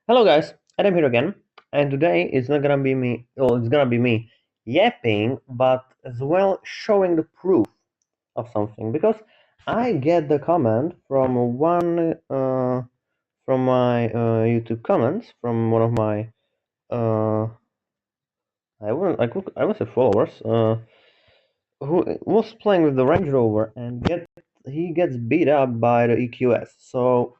Hello guys, Adam here again, and today it's not gonna be me, well, it's gonna be me yapping, but as well showing the proof of something because I get the comment from from my YouTube comments from one of my uh, I would say followers who was playing with the Range Rover and he gets beat up by the EQS. So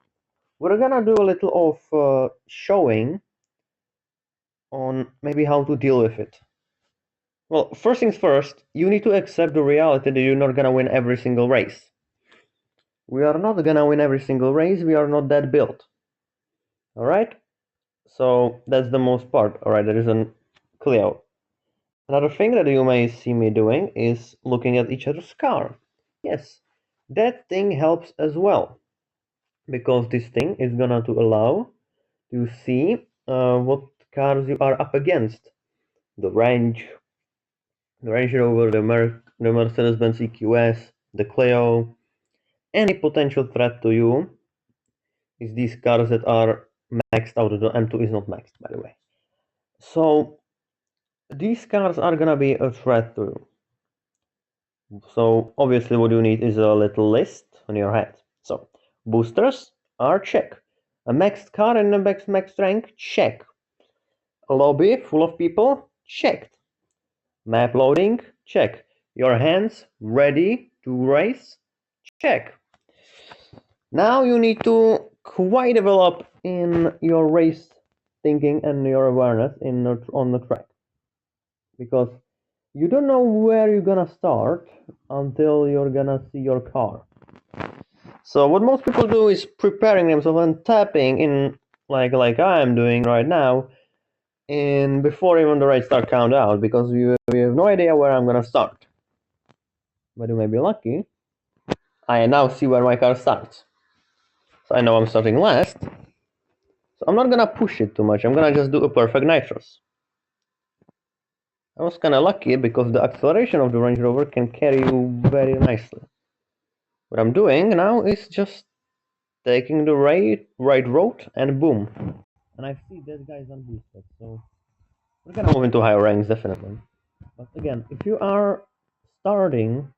we're gonna do a little of showing on maybe how to deal with it. Well, first things first, you need to accept the reality that you're not gonna win every single race. We are not gonna win every single race, we are not that built. Alright? So that's the most part. Alright, that is a Clio. Another thing that you may see me doing is looking at each other's car. Yes, that thing helps as well. Because this thing is gonna to allow to see what cars you are up against. The range, the Range Rover, the Mercedes-Benz EQS, the Clio, any potential threat to you is these cars that are maxed out. The M2 is not maxed, by the way. So these cars are gonna be a threat to you. So obviously what you need is a little list on your head. So boosters are check. A maxed car and a maxed rank, check. A lobby full of people, checked. Map loading, check. Your hands ready to race, check. Now you need to quite develop in your race thinking and your awareness on the track, because you don't know where you're gonna start until you're gonna see your car. So what most people do is preparing themselves and tapping in like I'm doing right now, and before even the race start count out, because we have no idea where I'm gonna start. But you may be lucky. I now see where my car starts. So I know I'm starting last. So I'm not gonna push it too much. I'm gonna just do a perfect nitros. I was kinda lucky because the acceleration of the Range Rover can carry you very nicely. What I'm doing now is just taking the right road and boom. And I see that guy's unboosted, so we're gonna move into higher ranks definitely. But again, if you are starting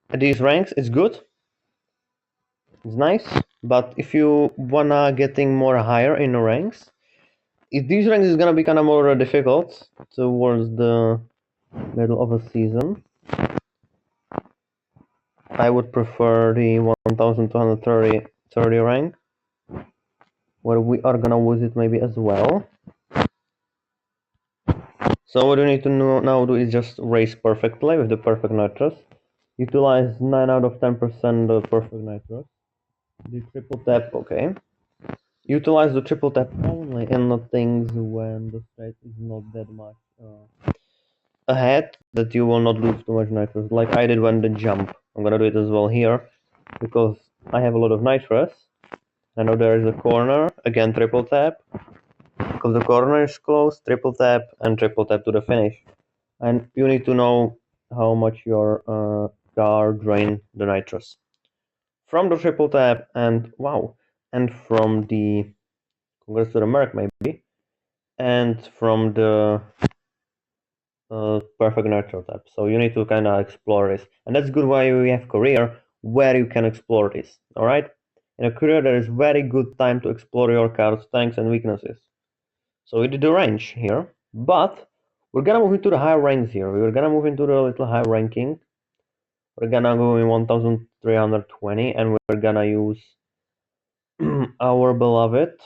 at these ranks, it's good. It's nice. But if you wanna getting more higher in the ranks, if these ranks is gonna be kinda more difficult towards the middle of a season, I would prefer the 1230 rank, where we are gonna visit maybe as well. So what you need to now do is just race perfectly with the perfect nitros. Utilize 9 out of 10% of perfect nitros. The triple tap, okay. Utilize the triple tap only in the things when the straight is not that much ahead, that you will not lose too much nitros, like I did when the jump. I'm gonna do it as well here, because I have a lot of nitros. I know there is a corner, again triple tap, because the corner is closed, triple tap, and triple tap to the finish. And you need to know how much your car drain the nitros. From the triple tap, and wow, and from the, congrats to the Merc maybe, and from the perfect nitro tap. So you need to kind of explore this, and that's good why we have career where you can explore this. All right, in a career there is very good time to explore your car's strengths and weaknesses. So we did the range here, but we're gonna move into the higher ranks here. We're gonna move into the little high ranking. We're gonna go in 1320, and we're gonna use our beloved.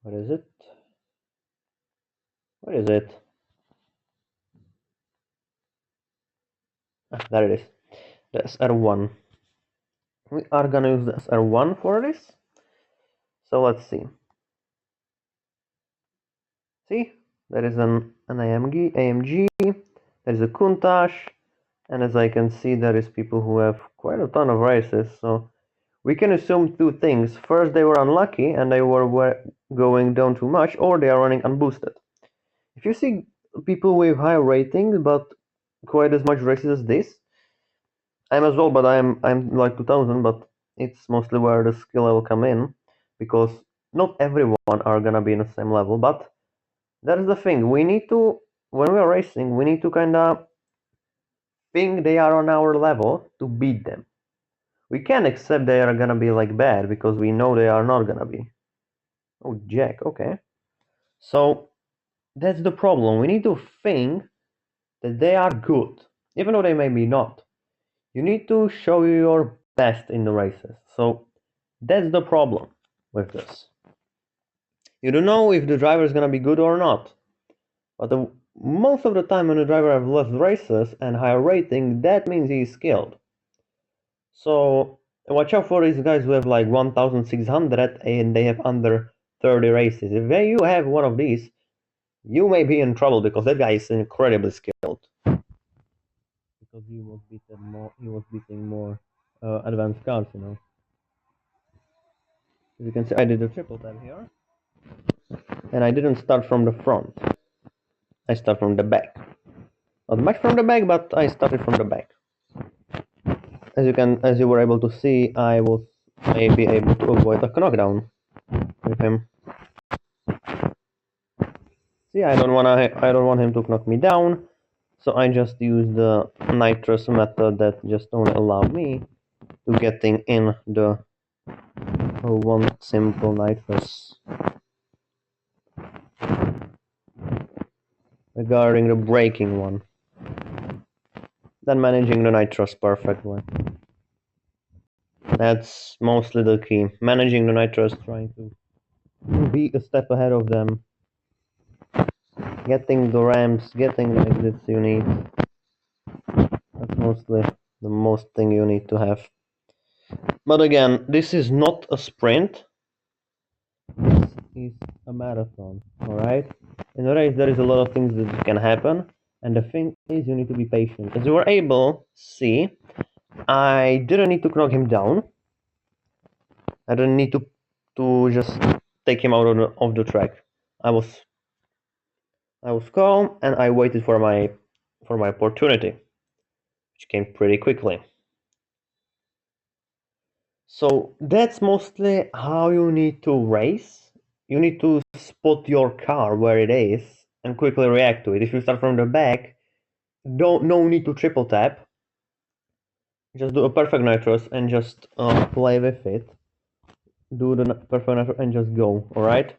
What is it? What is it? Ah, there it is. The SR1. We are gonna use the SR1 for this. So let's see. See, there is an AMG, there is a Countach, and as I can see, there is people who have quite a ton of races. So we can assume two things. First, they were unlucky and they were going down too much, or they are running unboosted. If you see people with high ratings but quite as much races as this, I'm as well, but I'm like 2000, but it's mostly where the skill level come in, because not everyone are gonna be in the same level, but that's the thing. We need to, when we are racing, we need to kind of think they are on our level to beat them. We can't accept they are gonna be like bad because we know they are not gonna be. Oh, Jack, okay. So that's the problem. We need to think that they are good, even though they may be not. You need to show your best in the races. So that's the problem with this. You don't know if the driver is gonna be good or not. But most of the time when the driver has less races and higher rating, that means he's skilled. So watch out for these guys who have like 1,600 and they have under 30 races. If you have one of these, you may be in trouble because that guy is incredibly skilled. Because he was beating more advanced cars, you know. As you can see, I did a triple tap here, and I didn't start from the front. I start from the back. Not much from the back, but I started from the back. As you were able to see, I was maybe able to avoid a knockdown with him. See, I don't want him to knock me down, so I just use the nitrous method that just only allowed me to getting in the one simple nitrous. Regarding the braking one, then managing the nitrous perfectly. That's mostly the key. Managing the nitrous, trying to be a step ahead of them, getting the ramps, getting the exits you need. That's mostly the most thing you need to have. But again, this is not a sprint. This is a marathon, alright? In a race, there is a lot of things that can happen, and the thing is you need to be patient. As you were able to see, I didn't need to knock him down. I didn't need to just take him out of the track. I was calm and I waited for my opportunity, which came pretty quickly. So that's mostly how you need to race. You need to spot your car where it is and quickly react to it. If you start from the back, no need to triple tap. Just do a perfect nitrous and just play with it. Do the perfect nitro and just go, alright?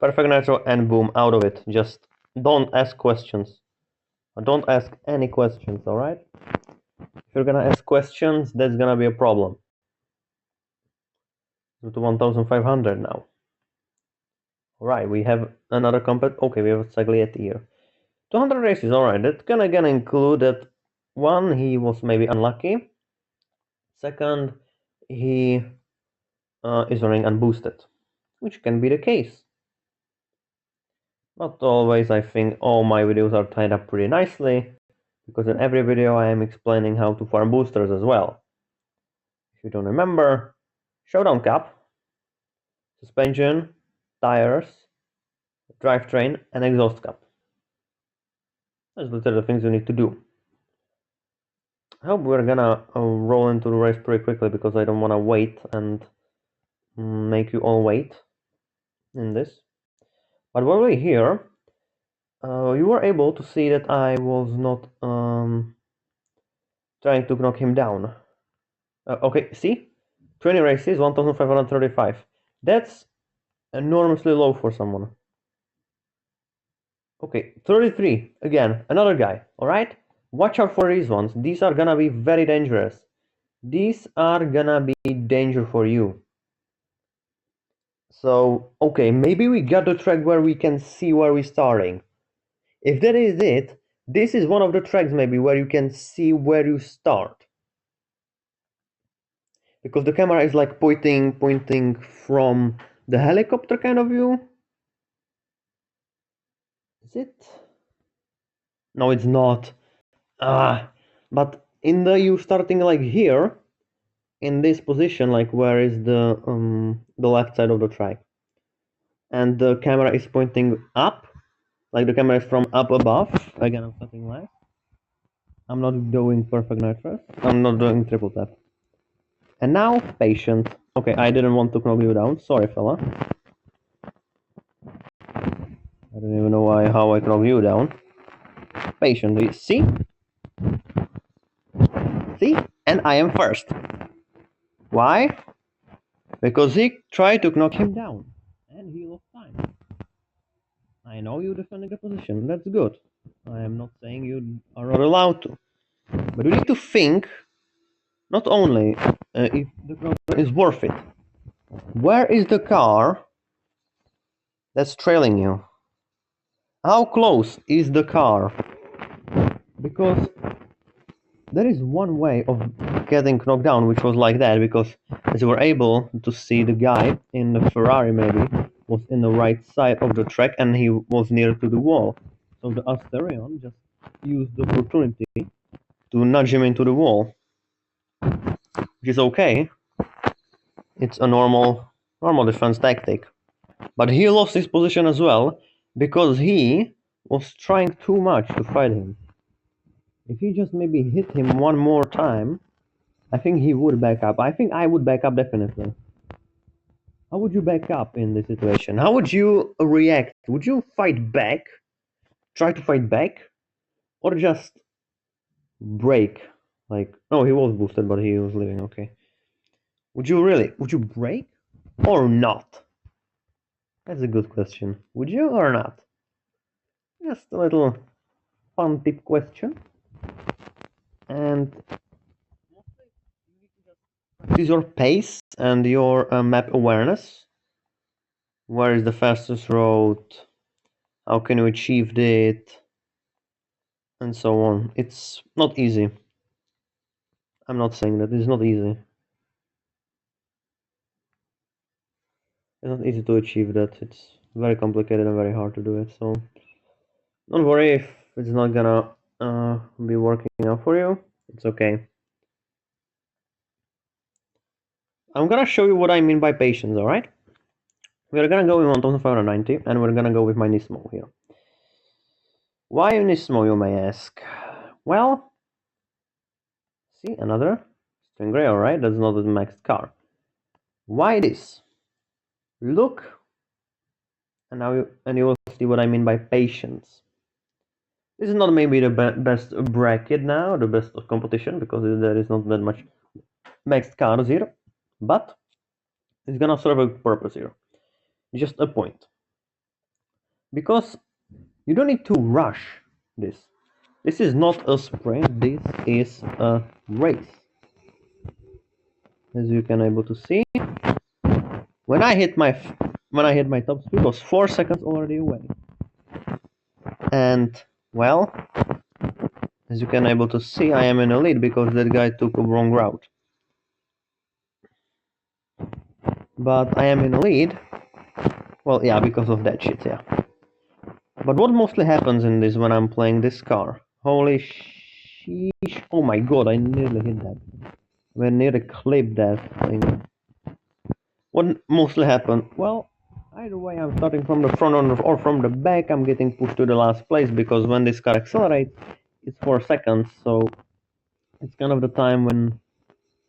Perfect nitro and boom, out of it. Just don't ask questions. Don't ask any questions, alright? If you're gonna ask questions, that's gonna be a problem. Go to 1,500 now. Alright, we have another okay, we have Sagliet here. 200 races, alright, that's gonna include that one, he was maybe unlucky. Second, he is running unboosted, which can be the case. Not always. I think all my videos are tied up pretty nicely, because in every video I am explaining how to farm boosters as well. If you don't remember, showdown cap, suspension, tires, drivetrain, and exhaust cap. Those are the things you need to do. I hope we're gonna roll into the race pretty quickly because I don't want to wait and make you all wait in this. But while we're here, you were able to see that I was not trying to knock him down. Okay, see? 20 races, 1,535. That's enormously low for someone. Okay, 33. Again, another guy, alright? Watch out for these ones. These are gonna be very dangerous. These are gonna be danger for you. So, okay, maybe we got the track where we can see where we're starting. If that is it, this is one of the tracks maybe where you can see where you start. Because the camera is like pointing from the helicopter kind of view. Is it? No, it's not. But in you starting like here, in this position, like where is the left side of the track, and the camera is pointing up, like the camera is from up above. Again, I'm cutting left. I'm not doing perfect nitrous. I'm not doing triple tap. And now, patient. Okay, I didn't want to knock you down. Sorry, fella. I don't even know how I knock you down. Patiently. See? See? And I am first. Why? Because he tried to knock him down. And he lost time. I know you defending a position. That's good. I am not saying you are not allowed to. But you need to think not only if the knockdown is worth it. Where is the car that's trailing you? How close is the car? Because there is one way of getting knocked down, which was like that, because as you were able to see, the guy in the Ferrari maybe was in the right side of the track and he was near to the wall. So the Asterion just used the opportunity to nudge him into the wall, which is okay. It's a normal defense tactic. But he lost his position as well because he was trying too much to fight him. If he just maybe hit him one more time, I think he would back up. I think I would back up definitely. How would you back up in this situation? How would you react? Would you fight back? Try to fight back? Or just break? Like, no, he was boosted, but he was leaving, okay. Would you break? Or not? That's a good question. Would you or not? Just a little fun tip question. And this is your pace and your map awareness. Where is the fastest road? How can you achieve it? And so on. It's not easy. I'm not saying that it's not easy. It's not easy to achieve that. It's very complicated and very hard to do it. So don't worry if it's not gonna be working out for you. It's okay. I'm gonna show you what I mean by patience, alright? We're gonna go with 1590 and we're gonna go with my Nismo here. Why Nismo, you may ask? Well, see, another Stingray, alright? That's not a maxed car. Why this? Look, and you will see what I mean by patience. This is not maybe the best bracket now, the best competition, because there is not that much maxed cars here, but it's gonna serve a purpose here. Just a point. Because you don't need to rush this. This is not a sprint, this is a race. As you can able to see, when I hit my top speed, it was 4 seconds already away. And well, as you can able to see, I am in a lead because that guy took a wrong route. But I am in a lead. Well, yeah, because of that shit, yeah. But what mostly happens in this when I'm playing this car? Holy sheesh. Oh my god, I nearly hit that. I nearly clipped that thing. What mostly happens? Well, either way, I'm starting from the front or from the back, I'm getting pushed to the last place because when this car accelerates, it's 4 seconds, so it's kind of the time when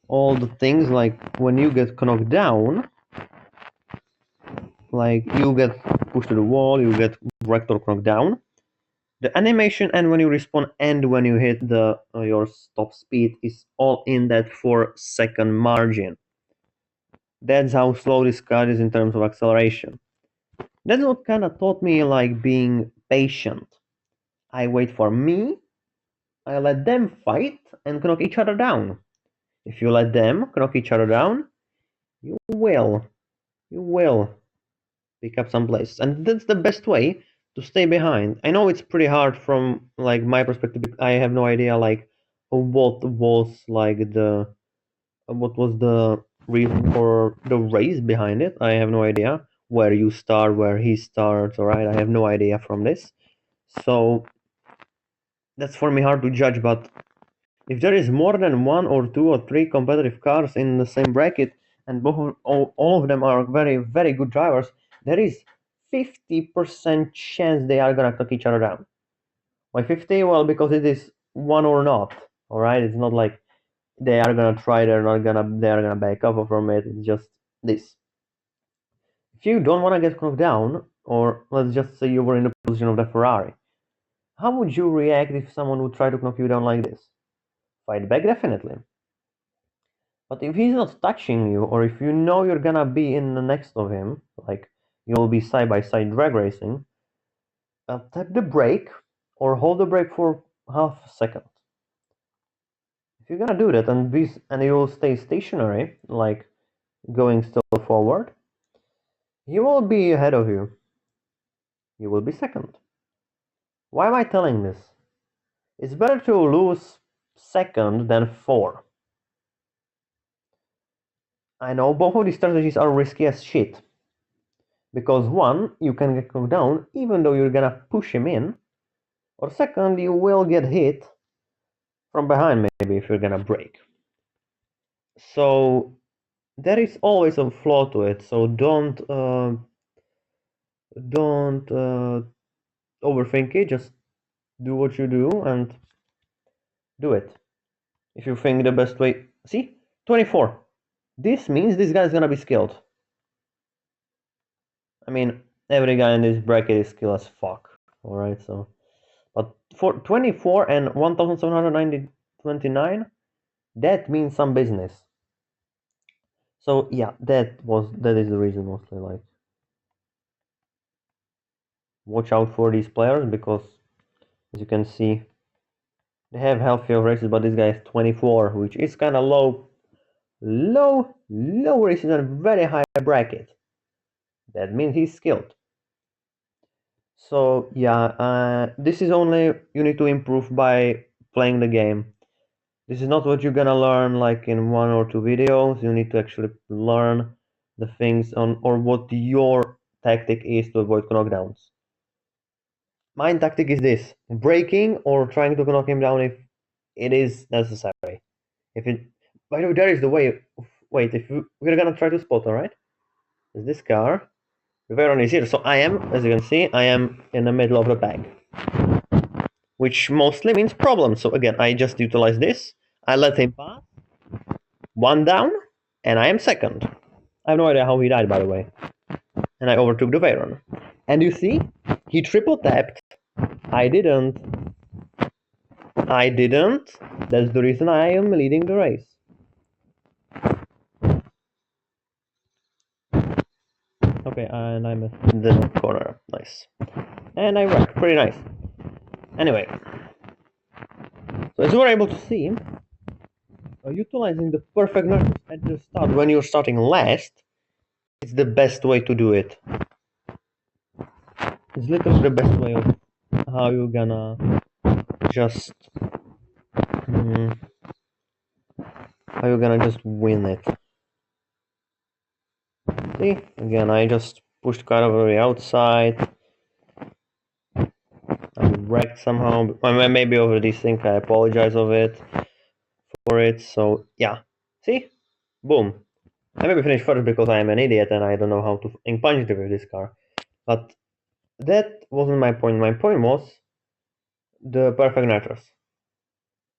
all the things, like when you get knocked down, like you get pushed to the wall, you get wrecked or knocked down. The animation and when you respawn and when you hit the your stop speed is all in that 4-second margin. That's how slow this car is in terms of acceleration. That's what kind of taught me like being patient. I wait for me, I let them fight and knock each other down. If you let them knock each other down, you will pick up some places, and that's the best way to stay behind. I know it's pretty hard from like my perspective. I have no idea like what was like what was the reason for the race behind it. I have no idea where you start, where he starts. All right, I have no idea from this, so that's for me hard to judge. But if there is more than 1 or 2 or 3 competitive cars in the same bracket, and all of them are very, very good drivers, there is 50% chance they are gonna knock each other down. Why 50? Well, because it is one or not. All right, it's not like they are gonna try. They are gonna back up from it. It's just this. If you don't wanna get knocked down, Or let's just say you were in the position of the Ferrari. How would you react if someone would try to knock you down like this? Fight back, definitely. But if he's not touching you, or if you know you're gonna be in the next of him, like you'll be side by side drag racing, tap the brake or hold the brake for half a second. If you're gonna do that and you'll stay stationary, like going still forward, he will be ahead of you. You will be second. Why am I telling this? It's better to lose second than 4. I know both of these strategies are risky as shit. Because one, you can get knocked down even though you're gonna push him in. Or second, you will get hit from behind maybe if you're gonna brake. So there is always a flaw to it. So don't overthink it. Just do what you do and do it. If you think the best way. See, 24. This means this guy's gonna be skilled. I mean, every guy in this bracket is skilled as fuck. Alright, so. But for 24 and 1729, that means some business. So yeah, that is the reason mostly. Like, watch out for these players because, as you can see, they have healthier races, but this guy is 24, which is kind of low races and very high bracket. That means he's skilled. So yeah, this is only you need to improve by playing the game. This is not what you're gonna learn like in 1 or 2 videos. You need to actually learn the things on or what your tactic is to avoid knockdowns. My tactic is this: breaking or trying to knock him down if it is necessary. If it, by the way, there is the way. Wait, if we're gonna try to spot, all right? Is this car? Veron is here, so I am, as you can see, I am in the middle of the pack, which mostly means problem. So again, I just utilize this. I let him pass. 1 down, and I am second. I have no idea how he died, by the way. And I overtook the Veyron. And you see, he triple tapped. I didn't. That's the reason I am leading the race. Okay, and I'm in the corner. Nice. And I wrecked. Pretty nice. Anyway. So as you were able to see, utilizing the perfect nitro at the start when you're starting last is the best way to do it. It's literally the best way of how you're gonna just how you're gonna just win it. See, again, I just pushed car over the outside. I wrecked somehow. Maybe over this thing. I apologize for it. So yeah, see, boom. I maybe finished first because I am an idiot and I don't know how to punch with this car. But that wasn't my point. My point was the perfect nitros.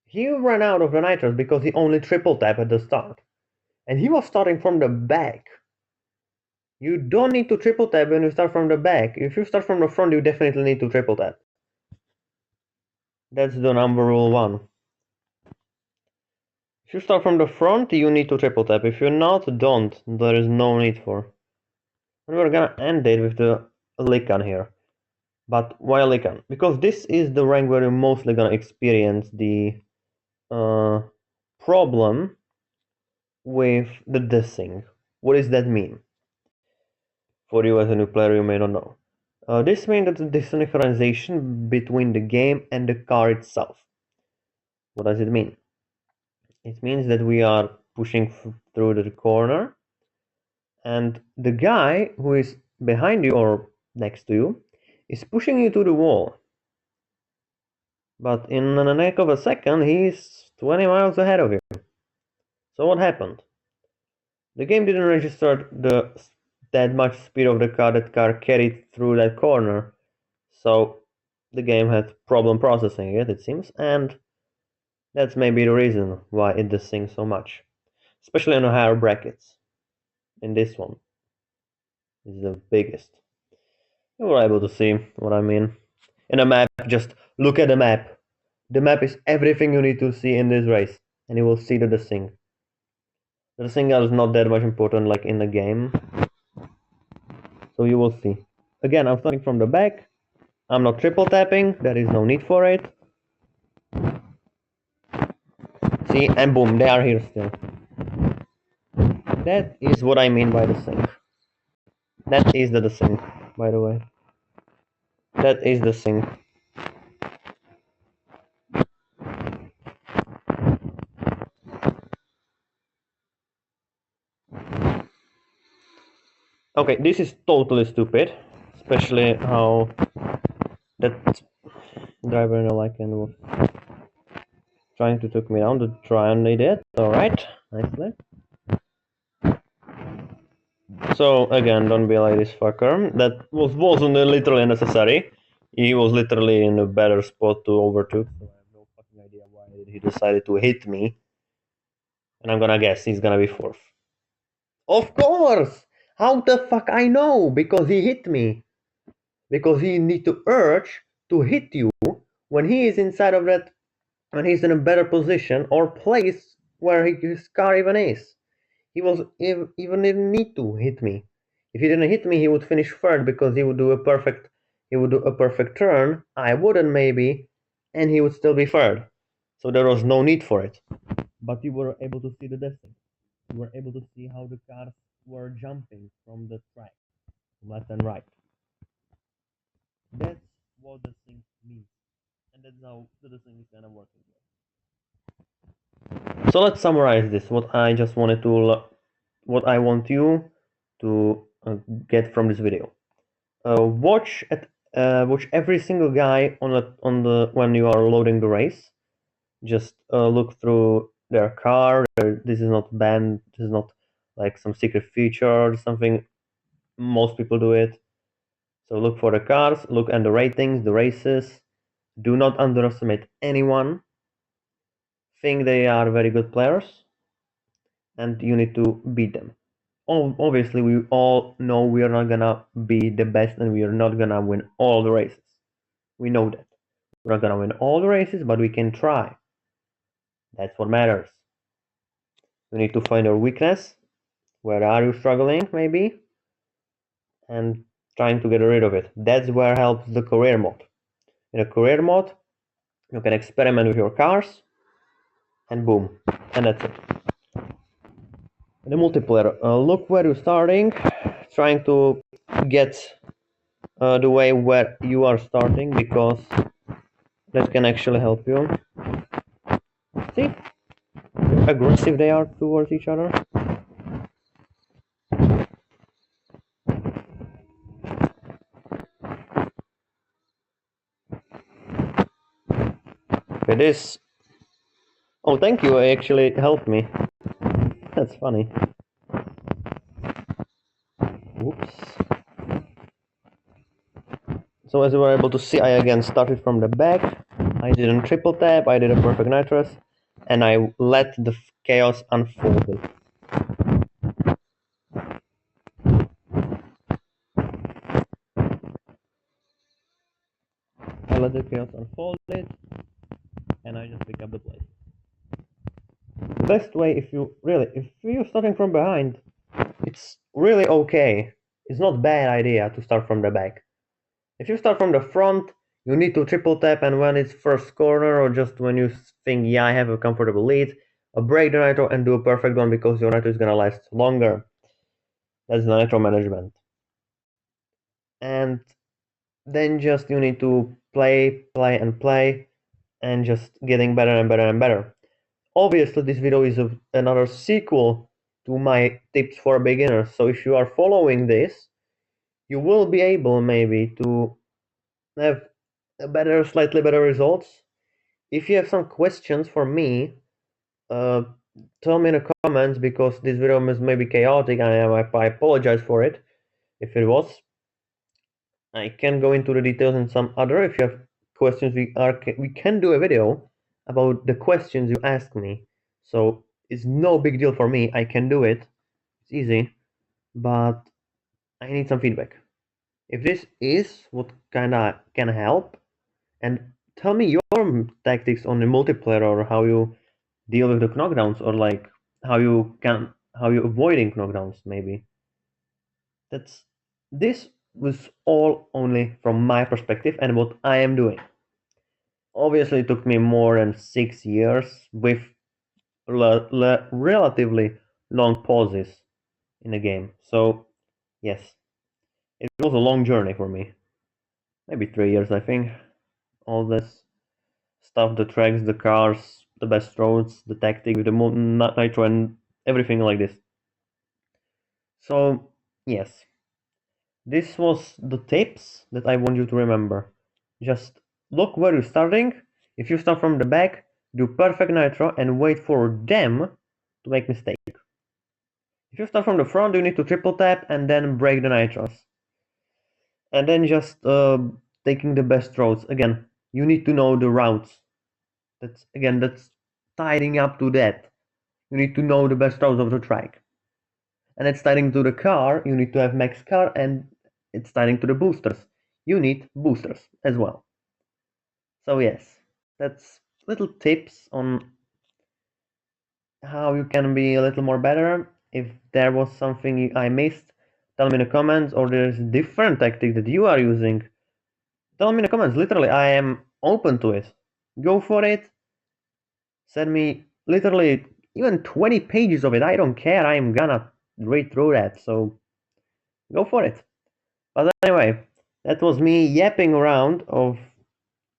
He ran out of the nitros because he only triple tapped at the start, and he was starting from the back. You don't need to triple tap when you start from the back. If you start from the front, you definitely need to triple tap. That's the number rule 1. If you start from the front, you need to triple tap. If you're not, don't. There is no need for. And we're gonna end it with the Lycan here. But why Lycan? Because this is the rank where you're mostly gonna experience the problem with the dissing. What does that mean? For you as a new player, you may not know. This means that the synchronization between the game and the car itself. What does it mean? It means that we are pushing through the corner, and the guy who is behind you or next to you is pushing you to the wall. But in a neck of a second, he's 20 miles ahead of you. So what happened? The game didn't register that much speed of the car that car carried through that corner. So the game had problem processing it seems, and that's maybe the reason why it does sing so much. Especially in the higher brackets. In this one. This is the biggest. You were able to see what I mean. In a map, just look at the map. The map is everything you need to see in this race, and you will see the thing. The thing is not that much important like in the game, so you will see. Again, I'm starting from the back. I'm not triple tapping, there is no need for it. See, and boom, they are here still. That is what I mean by the sync. That is the sync, by the way. That is the sync. Okay, this is totally stupid. Especially how that driver in a Lycan was trying to take me down to try and need it. Alright, nicely. So again, don't be like this fucker. That wasn't literally necessary. He was literally in a better spot to overtake. So I have no fucking idea why he decided to hit me. And I'm gonna guess he's gonna be fourth. Of course! How the fuck I know? Because he hit me. Because he need to urge to hit you when he is inside of that, when he's in a better position or place where his car even is. He was even didn't need to hit me. If he didn't hit me, he would finish third because he would do a perfect turn. I wouldn't maybe, and he would still be third. So there was no need for it. But you were able to see the distance. You were able to see how the cars were jumping from the track, left and right. That's what the thing means, and that's how the thing is kind of working here. So let's summarize this. What I just wanted to, what I want you to get from this video. Watch every single guy on the when you are loading the race. Just look through their car. This is not banned. This is not like some secret feature or something. Most people do it. So look for the cars, look at the ratings, the races. Do not underestimate anyone. Think they are very good players, and you need to beat them. Obviously, we all know we are not gonna be the best, and we are not gonna win all the races. We know that. We're not gonna win all the races, but we can try. That's what matters. You need to find your weakness. Where are you struggling, maybe? And trying to get rid of it. That's where helps the career mode. In a career mode, you can experiment with your cars, and boom, and that's it. In the multiplayer, look where you're starting, trying to get the way where you are starting, because that can actually help you. See how aggressive they are towards each other. It is. Oh, thank you, it actually helped me. That's funny. Whoops. So as you were able to see, I again started from the back. I didn't triple tap, I did a perfect nitrous, and I let the chaos unfold. I let the chaos unfold it, and I just pick up the place. The best way, if you're starting from behind, it's really okay. It's not bad idea to start from the back. If you start from the front, you need to triple tap, and when it's first corner or just when you think, yeah, I have a comfortable lead, break the nitro and do a perfect one because your nitro is gonna last longer. That's the nitro management. And then just you need to play, and just getting better and better and better. Obviously, this video is another sequel to my tips for beginners. So if you are following this, you will be able maybe to have slightly better results. If you have some questions for me, tell me in the comments, because this video is maybe chaotic. I apologize for it if it was. I can go into the details in some other. If you have questions, we can do a video about the questions you ask me. So it's no big deal for me. I can do it. It's easy, but I need some feedback. if this is what kinda can help, and tell me your tactics on the multiplayer or how you deal with the knockdowns or like how you avoiding knockdowns maybe. That's this was all only from my perspective and what I am doing. Obviously, it took me more than 6 years with relatively long pauses in the game. So yes, it was a long journey for me. Maybe 3 years, I think. All this stuff, the tracks, the cars, the best roads, the tactic with the nitro and everything like this. So yes, this was the tips that I want you to remember. Just look where you're starting. If you start from the back, do perfect nitro and wait for them to make mistake. If you start from the front, you need to triple tap and then break the nitros. And then just taking the best roads. Again, you need to know the routes. That's tidying up to that. You need to know the best routes of the track. And it's tidying to the car, you need to have max car, and it's tidying to the boosters. You need boosters as well. So yes, that's little tips on how you can be a little more better. If there was something I missed, tell me in the comments, or there's a different tactic that you are using. Tell me in the comments. Literally, I am open to it. Go for it. Send me literally even 20 pages of it. I don't care. I'm gonna read through that. So go for it. But anyway, that was me yapping around of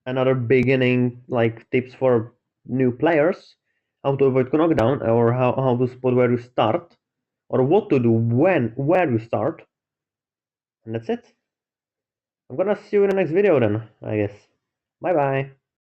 another beginning like tips for new players, how to avoid knockdown, or how to spot where you start, or what to do where you start. And that's it. I'm gonna see you in the next video then, I guess. Bye bye.